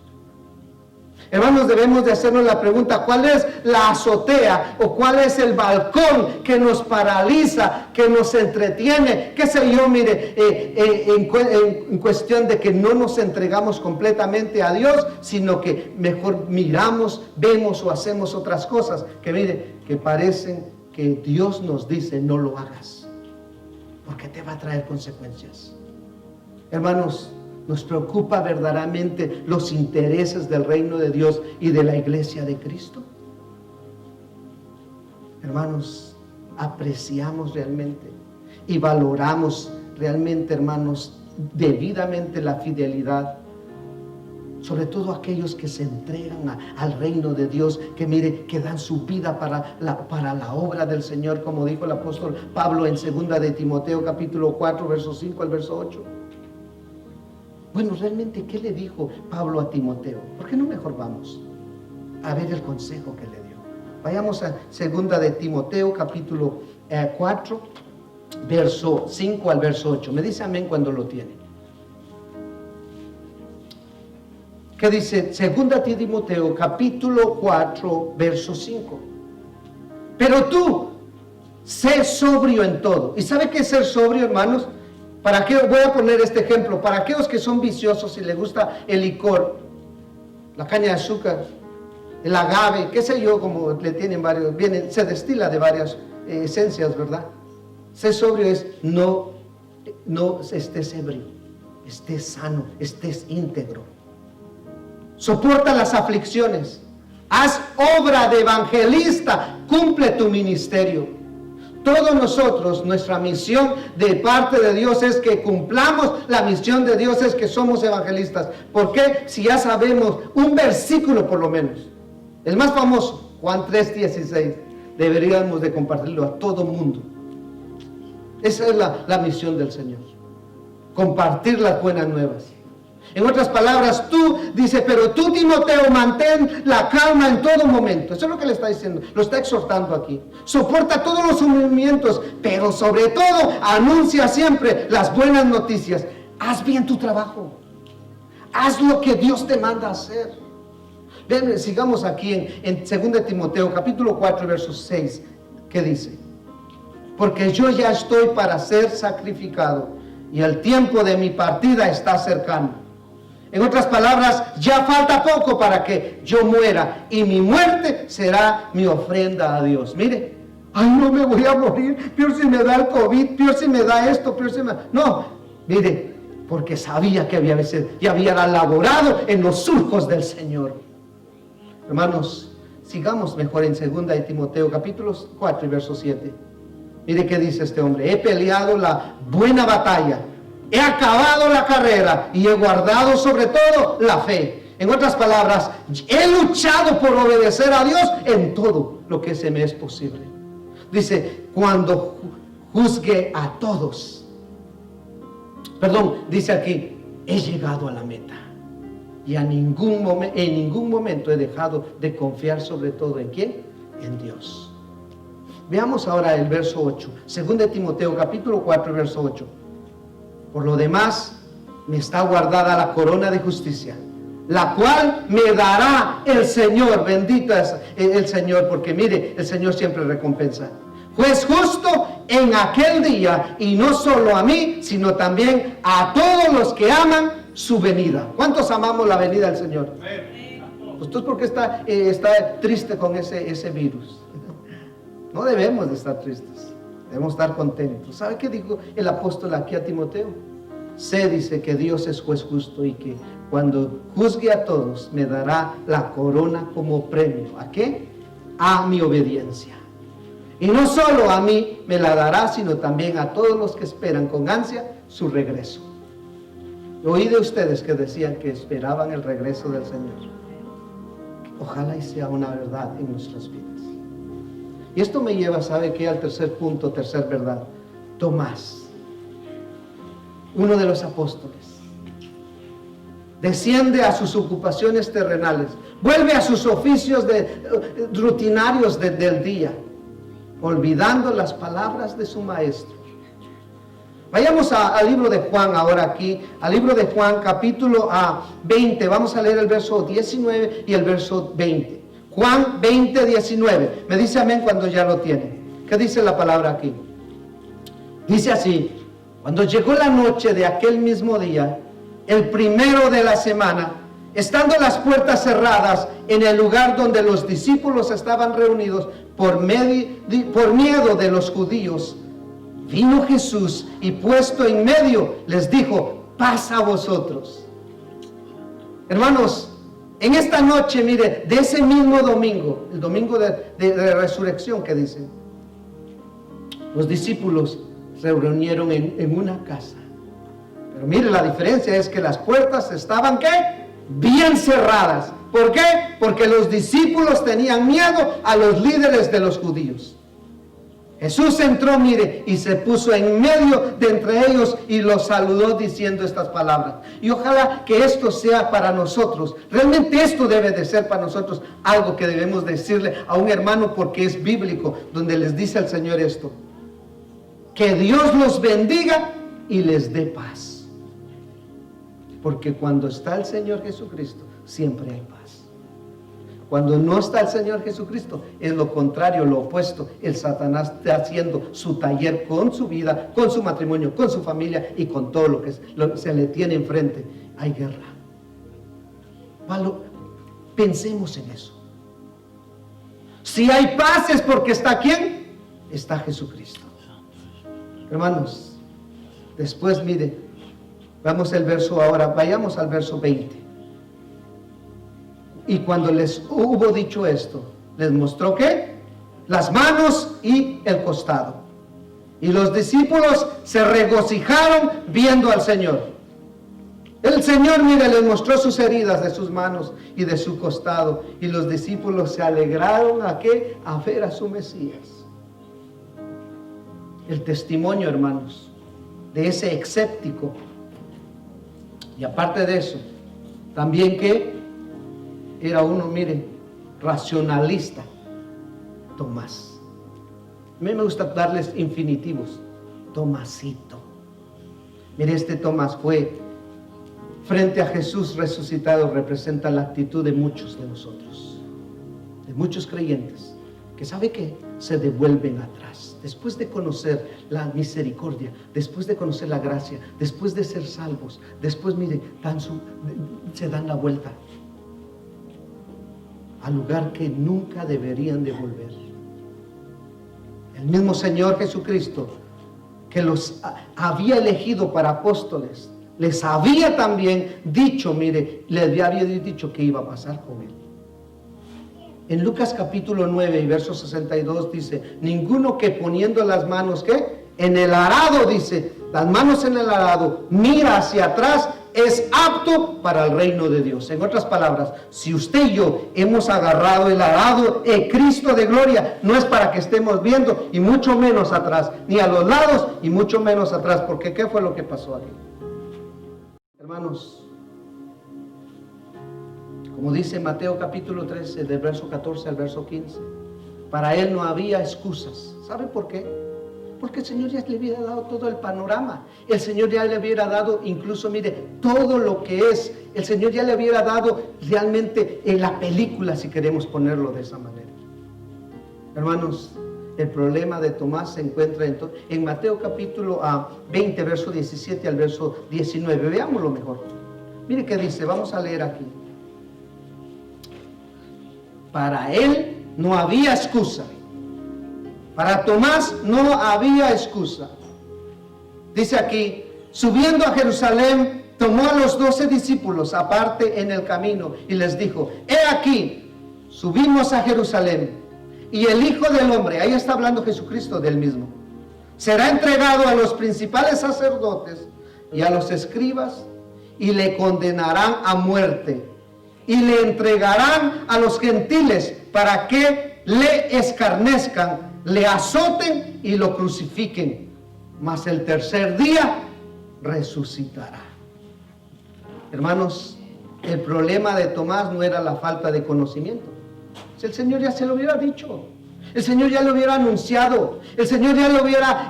Hermanos, debemos de hacernos la pregunta, ¿cuál es la azotea o cuál es el balcón que nos paraliza, que nos entretiene? ¿Qué sé yo? Mire, en cuestión de que no nos entregamos completamente a Dios, sino que mejor miramos, vemos o hacemos otras cosas que mire, que parecen que Dios nos dice, no lo hagas, porque te va a traer consecuencias. Hermanos, nos preocupa verdaderamente los intereses del reino de Dios y de la iglesia de Cristo. Hermanos, apreciamos realmente y valoramos realmente, hermanos, debidamente la fidelidad, sobre todo aquellos que se entregan al reino de Dios, que mire, que dan su vida para la obra del Señor, como dijo el apóstol Pablo en 2 de Timoteo capítulo 4, verso 5 al verso 8. Bueno, realmente, ¿qué le dijo Pablo a Timoteo? ¿Por qué no mejor vamos a ver el consejo que le dio? Vayamos a 2 de Timoteo, capítulo 4, verso 5 al verso 8. Me dice amén cuando lo tiene. ¿Qué dice? 2 de Timoteo, capítulo 4, verso 5. Pero tú, sé sobrio en todo. ¿Y sabe qué es ser sobrio, hermanos? ¿Para qué? Voy a poner este ejemplo. Para aquellos que son viciosos y les gusta el licor, la caña de azúcar, el agave, qué sé yo, como le tienen varios, se destila de varias esencias, ¿verdad? Ser sobrio es no estés ebrio, estés sano, estés íntegro. Soporta las aflicciones, haz obra de evangelista, cumple tu ministerio. Todos nosotros, nuestra misión de parte de Dios es que cumplamos la misión de Dios, es que somos evangelistas. ¿Por qué? Si ya sabemos un versículo por lo menos, el más famoso, Juan 3:16, deberíamos de compartirlo a todo mundo. Esa es la misión del Señor, compartir las buenas nuevas. En otras palabras, pero tú, Timoteo, mantén la calma en todo momento. Eso es lo que le está diciendo, lo está exhortando aquí. Soporta todos los sufrimientos, pero sobre todo, anuncia siempre las buenas noticias. Haz bien tu trabajo. Haz lo que Dios te manda hacer. Ven, sigamos aquí en 2 Timoteo, capítulo 4, verso 6. ¿Qué dice? Porque yo ya estoy para ser sacrificado y el tiempo de mi partida está cercano. En otras palabras, ya falta poco para que yo muera y mi muerte será mi ofrenda a Dios. Mire, ay, no me voy a morir, peor si me da el COVID, peor si me da esto, peor si me... No, mire, porque sabía que ya había laborado en los surcos del Señor. Hermanos, sigamos mejor en 2 de Timoteo, capítulo 4 y verso 7. Mire qué dice este hombre: he peleado la buena batalla, he acabado la carrera y he guardado sobre todo la fe. En otras palabras, he luchado por obedecer a Dios en todo lo que se me es posible. Dice, cuando juzgue a todos. Dice aquí, he llegado a la meta. Y en ningún momento he dejado de confiar sobre todo ¿en quién? En Dios. Veamos ahora el verso 8. 2 de Timoteo, capítulo 4, verso 8. Por lo demás, me está guardada la corona de justicia, la cual me dará el Señor. Bendito es el Señor, porque mire, el Señor siempre recompensa. Pues justo en aquel día, y no solo a mí, sino también a todos los que aman su venida. ¿Cuántos amamos la venida del Señor? Pues tú, ¿por qué está triste con ese virus? No debemos de estar tristes, debemos estar contentos. ¿Sabe qué dijo el apóstol aquí a Timoteo? Dice que Dios es juez justo y que cuando juzgue a todos me dará la corona como premio. ¿A qué? A mi obediencia. Y no solo a mí me la dará, sino también a todos los que esperan con ansia su regreso. Oí de ustedes que decían que esperaban el regreso del Señor. Ojalá y sea una verdad en nuestras vidas. Y esto me lleva, ¿sabe qué? Al tercer punto, tercer verdad. Tomás, uno de los apóstoles, desciende a sus ocupaciones terrenales, vuelve a sus oficios rutinarios del día, olvidando las palabras de su maestro. Vayamos al libro de Juan ahora aquí, al libro de Juan capítulo 20, vamos a leer el verso 19 y el verso 20. Juan 20, 19. Me dice amén cuando ya lo tiene. ¿Qué dice la palabra aquí? Dice así: cuando llegó la noche de aquel mismo día, el primero de la semana, estando las puertas cerradas en el lugar donde los discípulos estaban reunidos por miedo de los judíos, vino Jesús y puesto en medio les dijo: paz a vosotros. Hermanos, en esta noche, mire, de ese mismo domingo, el domingo de resurrección que dice, los discípulos se reunieron en una casa. Pero mire, la diferencia es que las puertas estaban, ¿qué? Bien cerradas. ¿Por qué? Porque los discípulos tenían miedo a los líderes de los judíos. Jesús entró, mire, y se puso en medio de entre ellos y los saludó diciendo estas palabras. Y ojalá que esto sea para nosotros. Realmente esto debe de ser para nosotros algo que debemos decirle a un hermano, porque es bíblico, donde les dice al Señor esto: que Dios los bendiga y les dé paz. Porque cuando está el Señor Jesucristo, siempre hay paz. Cuando no está el Señor Jesucristo, es lo contrario, lo opuesto. El Satanás está haciendo su taller con su vida, con su matrimonio, con su familia y con todo lo que se le tiene enfrente. Hay guerra. Pensemos en eso. Si hay paz es porque está ¿quién? Está Jesucristo. Hermanos, después mire, vamos al verso ahora, vayamos al verso 20. Y cuando les hubo dicho esto, les mostró ¿qué? Las manos y el costado. Y los discípulos se regocijaron viendo al Señor. El Señor, mire, les mostró sus heridas de sus manos y de su costado. Y los discípulos se alegraron ¿a qué? A ver a su Mesías. El testimonio, hermanos, de ese escéptico. Y aparte de eso, también que era uno, mire, racionalista, Tomás. A mí me gusta darles infinitivos. Tomasito. Mire, este Tomás fue frente a Jesús resucitado, representa la actitud de muchos de nosotros, de muchos creyentes, que ¿sabe qué? Se devuelven atrás. Después de conocer la misericordia, después de conocer la gracia, después de ser salvos, después, mire, se dan la vuelta al lugar que nunca deberían de volver. El mismo Señor Jesucristo, que los había elegido para apóstoles, les había también dicho, mire, les había dicho que iba a pasar con él. En Lucas capítulo 9 y verso 62 dice: ninguno que poniendo las manos, ¿qué? En el arado, dice, las manos en el arado, mira hacia atrás, es apto para el reino de Dios. En otras palabras, si usted y yo hemos agarrado el arado, Cristo de gloria, no es para que estemos viendo, y mucho menos atrás, ni a los lados, y mucho menos atrás, porque ¿qué fue lo que pasó aquí? Hermanos, como dice Mateo capítulo 13, del verso 14 al verso 15, para él no había excusas. ¿Sabe por qué? Porque el Señor ya le hubiera dado todo el panorama. El Señor ya le hubiera dado, incluso, mire, todo lo que es. El Señor ya le hubiera dado realmente en la película, si queremos ponerlo de esa manera. Hermanos, el problema de Tomás se encuentra en Mateo capítulo 20, verso 17 al verso 19. Veámoslo mejor. Mire qué dice, vamos a leer aquí. Para él no había excusa. Para Tomás no había excusa. Dice aquí, subiendo a Jerusalén, tomó a los 12 discípulos aparte en el camino y les dijo, he aquí, subimos a Jerusalén y el Hijo del Hombre, ahí está hablando Jesucristo del mismo, será entregado a los principales sacerdotes y a los escribas y le condenarán a muerte y le entregarán a los gentiles para que le escarnezcan, le azoten y lo crucifiquen, mas el tercer día resucitará. Hermanos, el problema de Tomás no era la falta de conocimiento. Si el Señor ya se lo hubiera dicho, el Señor ya lo hubiera anunciado, el Señor ya le hubiera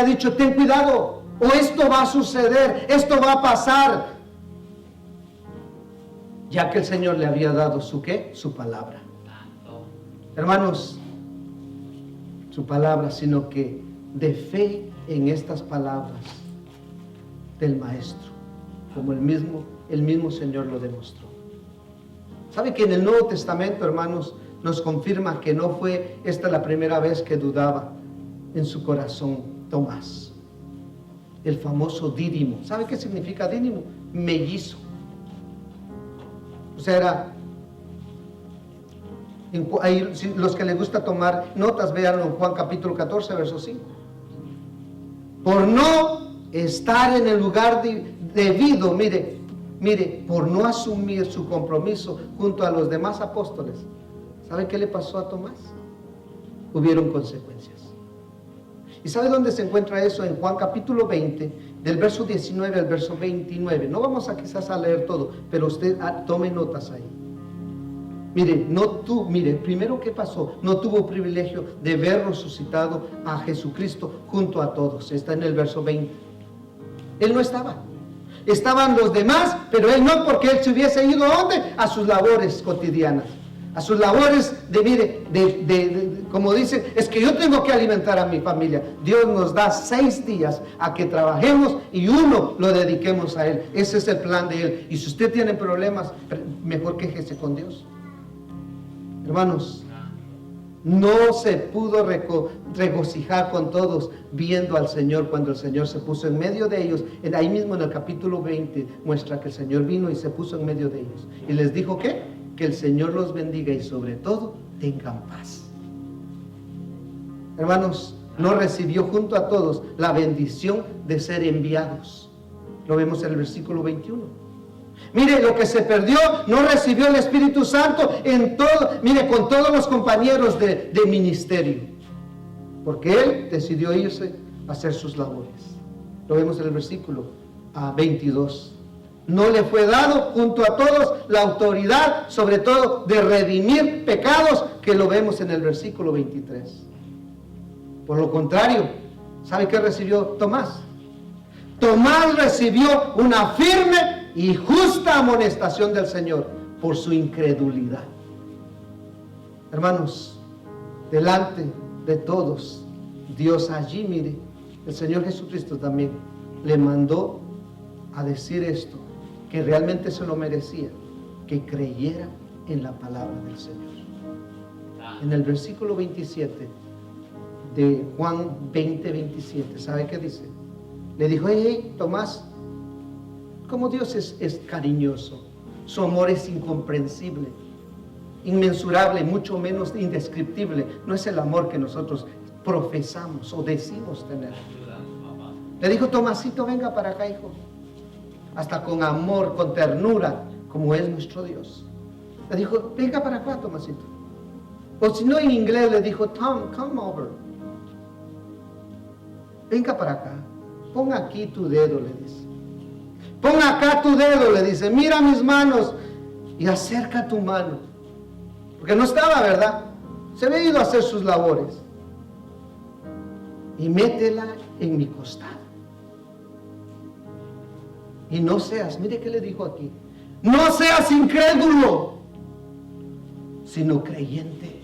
dicho, ten cuidado, o esto va a suceder, esto va a pasar, ya que el Señor le había dado su ¿qué? Su palabra. Hermanos, su palabra, sino que de fe en estas palabras del Maestro, como el mismo Señor lo demostró. ¿Sabe que en el Nuevo Testamento, hermanos, nos confirma que no fue esta la primera vez que dudaba en su corazón Tomás? El famoso Dídimo. ¿Sabe qué significa Dídimo? Mellizo. O sea, era... Ahí, los que les gusta tomar notas, véanlo en Juan capítulo 14, verso 5. Por no estar en el lugar debido, mire, por no asumir su compromiso junto a los demás apóstoles. ¿Sabe qué le pasó a Tomás? Hubieron consecuencias. ¿Y sabe dónde se encuentra eso? En Juan capítulo 20, del verso 19 al verso 29. No vamos a quizás a leer todo, pero usted tome notas ahí. Mire, primero, ¿qué pasó? No tuvo privilegio de ver resucitado a Jesucristo junto a todos. Está en el verso 20. Él no estaba. Estaban los demás, pero él no, porque él se hubiese ido ¿a dónde? A sus labores cotidianas. A sus labores como dicen, es que yo tengo que alimentar a mi familia. Dios nos da 6 días a que trabajemos y 1 lo dediquemos a Él. Ese es el plan de Él. Y si usted tiene problemas, mejor quéjese con Dios. Hermanos, no se pudo regocijar con todos viendo al Señor cuando el Señor se puso en medio de ellos. Ahí mismo en el capítulo 20 muestra que el Señor vino y se puso en medio de ellos. Y les dijo ¿qué? Que el Señor los bendiga y sobre todo tengan paz. Hermanos, no recibió junto a todos la bendición de ser enviados. Lo vemos en el versículo 21. Mire, lo que se perdió, no recibió el Espíritu Santo en todo, mire, con todos los compañeros de ministerio. Porque él decidió irse a hacer sus labores. Lo vemos en el versículo 22. No le fue dado junto a todos la autoridad, sobre todo de redimir pecados, que lo vemos en el versículo 23. Por lo contrario, ¿sabe qué recibió Tomás? Tomás recibió una firme y justa amonestación del Señor por su incredulidad. Hermanos, delante de todos, Dios allí, mire, el Señor Jesucristo también le mandó a decir esto, que realmente se lo merecía, que creyera en la palabra del Señor. En el versículo 27 de Juan 20:27, ¿sabe qué dice? Le dijo, hey, Tomás, como Dios es cariñoso, su amor es incomprensible, inmensurable, mucho menos indescriptible. No es el amor que nosotros profesamos o decimos tener. Le dijo, Tomasito, venga para acá, hijo. Hasta con amor, con ternura, como es nuestro Dios. Le dijo, venga para acá, Tomasito. O si no, en inglés le dijo, Tom, come over. Venga para acá. Pon aquí tu dedo, le dice. Pon acá tu dedo, le dice. Mira mis manos y acerca tu mano. Porque no estaba, ¿verdad? Se había ido a hacer sus labores. y métela en mi costado. Y no seas, mire qué le dijo aquí, no seas incrédulo, sino creyente.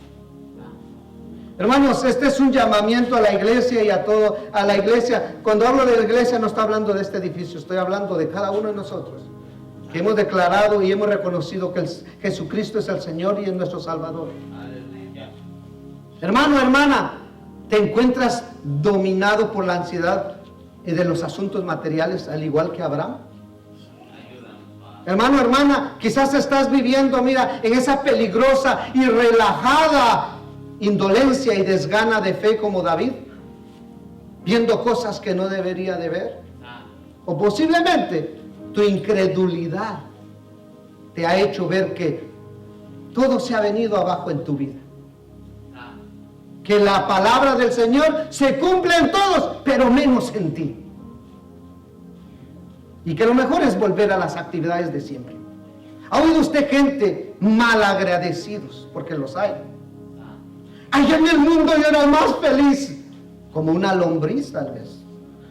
Hermanos, este es un llamamiento a la iglesia y a todo, a la iglesia. Cuando hablo de la iglesia no estoy hablando de este edificio, estoy hablando de cada uno de nosotros, que hemos declarado y hemos reconocido que Jesucristo es el Señor y es nuestro Salvador. Aleluya. Hermano, hermana, ¿te encuentras dominado por la ansiedad de los asuntos materiales al igual que Abraham? Hermano, hermana, quizás estás viviendo, mira, en esa peligrosa y relajada indolencia y desgana de fe como David, viendo cosas que no debería de ver. O posiblemente tu incredulidad te ha hecho ver que todo se ha venido abajo en tu vida. Que la palabra del Señor se cumple en todos, pero menos en ti. Y que lo mejor es volver a las actividades de siempre. ¿Ha oído usted gente malagradecidos? Porque los hay. Allá en el mundo yo era más feliz. Como una lombriz tal vez.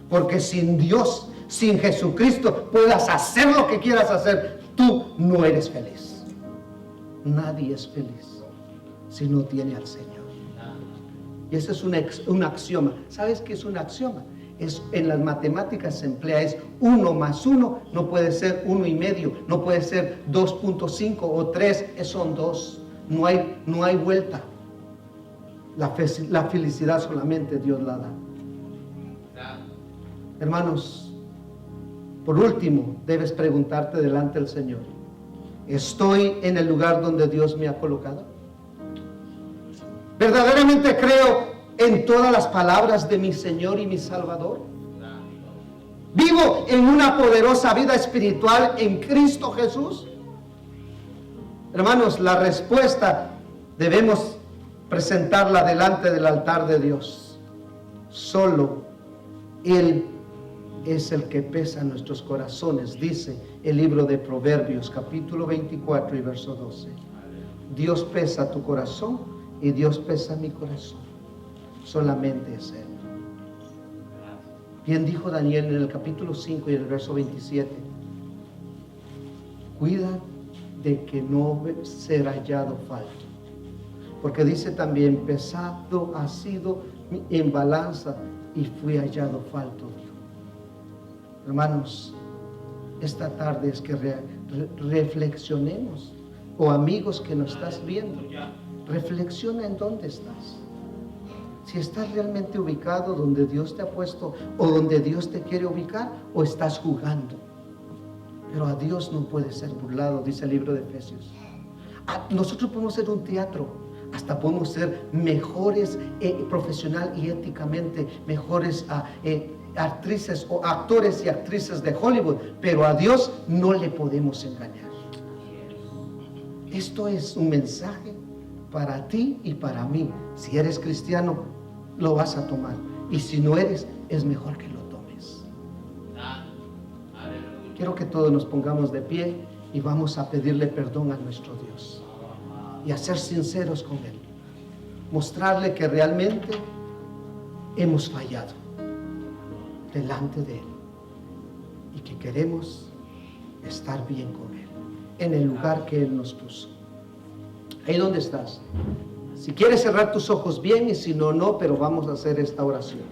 Porque sin Dios, sin Jesucristo, puedas hacer lo que quieras hacer, tú no eres feliz. Nadie es feliz si no tiene al Señor. Y ese es un axioma. ¿Sabes qué es un axioma? En las matemáticas se emplea, es 1 más 1, no puede ser 1,5, no puede ser 2.5 o 3, son 2. No hay vuelta. La felicidad solamente Dios la da. Hermanos, por último, debes preguntarte delante del Señor: ¿estoy en el lugar donde Dios me ha colocado? ¿Verdaderamente creo en todas las palabras de mi Señor y mi Salvador? ¿Vivo en una poderosa vida espiritual en Cristo Jesús? Hermanos, la respuesta debemos presentarla delante del altar de Dios. Solo Él es el que pesa nuestros corazones, dice el libro de Proverbios, capítulo 24 y verso 12. Dios pesa tu corazón y Dios pesa mi corazón. Solamente es Él. Bien dijo Daniel en el capítulo 5 y el verso 27. Cuida de que no ser hallado falto. Porque dice también, pesado ha sido en balanza y fui hallado falto. Hermanos, esta tarde es que reflexionemos. O amigos que nos estás viendo, reflexiona en dónde estás. Si estás realmente ubicado donde Dios te ha puesto o donde Dios te quiere ubicar, o estás jugando. Pero a Dios no puede ser burlado, dice el libro de Efesios. Nosotros podemos ser un teatro, hasta podemos ser mejores profesional y éticamente mejores actrices o actores y actrices de Hollywood, pero a Dios no le podemos engañar. Esto es un mensaje para ti y para mí. Si eres cristiano, lo vas a tomar. Y si no eres, es mejor que lo tomes. Quiero que todos nos pongamos de pie y vamos a pedirle perdón a nuestro Dios. Y a ser sinceros con Él. Mostrarle que realmente hemos fallado delante de Él. Y que queremos estar bien con Él. En el lugar que Él nos puso. Ahí donde estás. Si quieres cerrar tus ojos bien, y si no, no, pero vamos a hacer esta oración.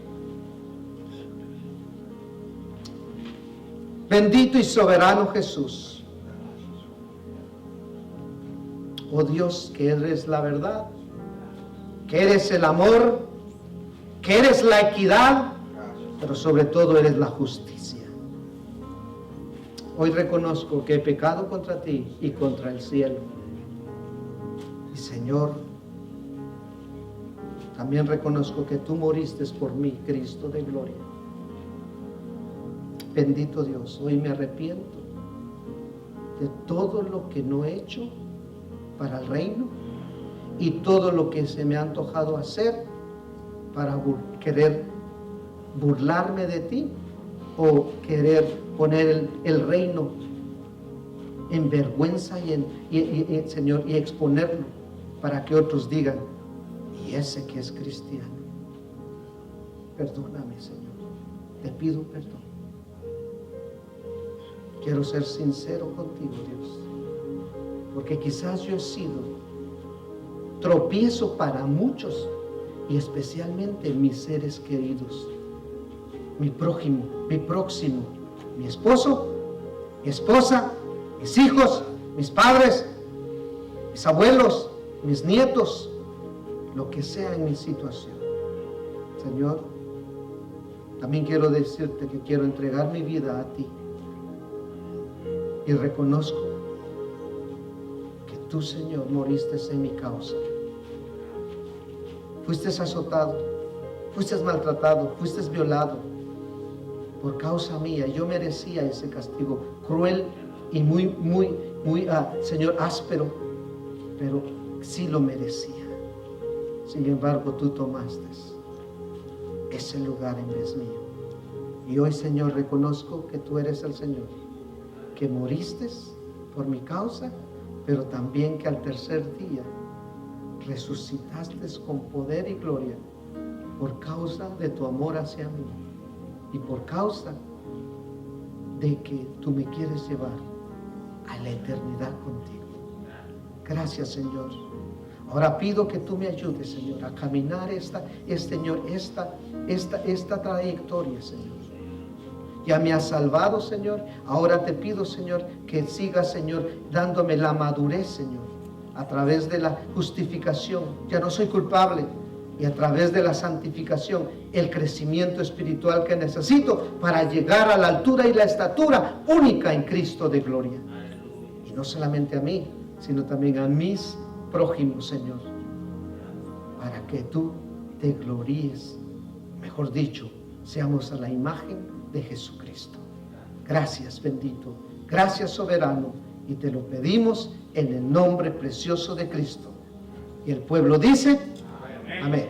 Bendito y soberano Jesús. Oh Dios, que eres la verdad, que eres el amor, que eres la equidad, pero sobre todo eres la justicia. Hoy reconozco que he pecado contra ti y contra el cielo. Y Señor, también reconozco que tú moriste por mí, Cristo de gloria. Bendito Dios, hoy me arrepiento de todo lo que no he hecho para el reino y todo lo que se me ha antojado hacer para querer burlarme de ti o querer poner el reino en vergüenza y Señor, y exponerlo para que otros digan, y ese que es cristiano. Perdóname, Señor. Te pido perdón. Quiero ser sincero contigo, Dios. Porque quizás yo he sido tropiezo para muchos y especialmente mis seres queridos. Mi prójimo, mi próximo, mi esposo, mi esposa, mis hijos, mis padres, mis abuelos, mis nietos, lo que sea en mi situación. Señor, también quiero decirte que quiero entregar mi vida a ti y reconozco que tú, Señor, moriste en mi causa. Fuiste azotado, fuiste maltratado, fuiste violado por causa mía. Yo merecía ese castigo cruel y muy, Señor, áspero, pero sí lo merecía. Sin embargo, tú tomaste ese lugar en vez mío. Y hoy, Señor, reconozco que tú eres el Señor, que moriste por mi causa, pero también que al tercer día resucitaste con poder y gloria por causa de tu amor hacia mí y por causa de que tú me quieres llevar a la eternidad contigo. Gracias, Señor. Ahora pido que tú me ayudes, Señor, a caminar esta trayectoria, Señor. Ya me has salvado, Señor. Ahora te pido, Señor, que sigas, Señor, dándome la madurez, Señor, a través de la justificación. Ya no soy culpable. Y a través de la santificación, el crecimiento espiritual que necesito para llegar a la altura y la estatura única en Cristo de gloria. Y no solamente a mí, sino también a mis prójimos, Señor, para que tú te gloríes, mejor dicho, seamos a la imagen de Jesucristo. Gracias, bendito, gracias, soberano, y te lo pedimos en el nombre precioso de Cristo. Y el pueblo dice: amén.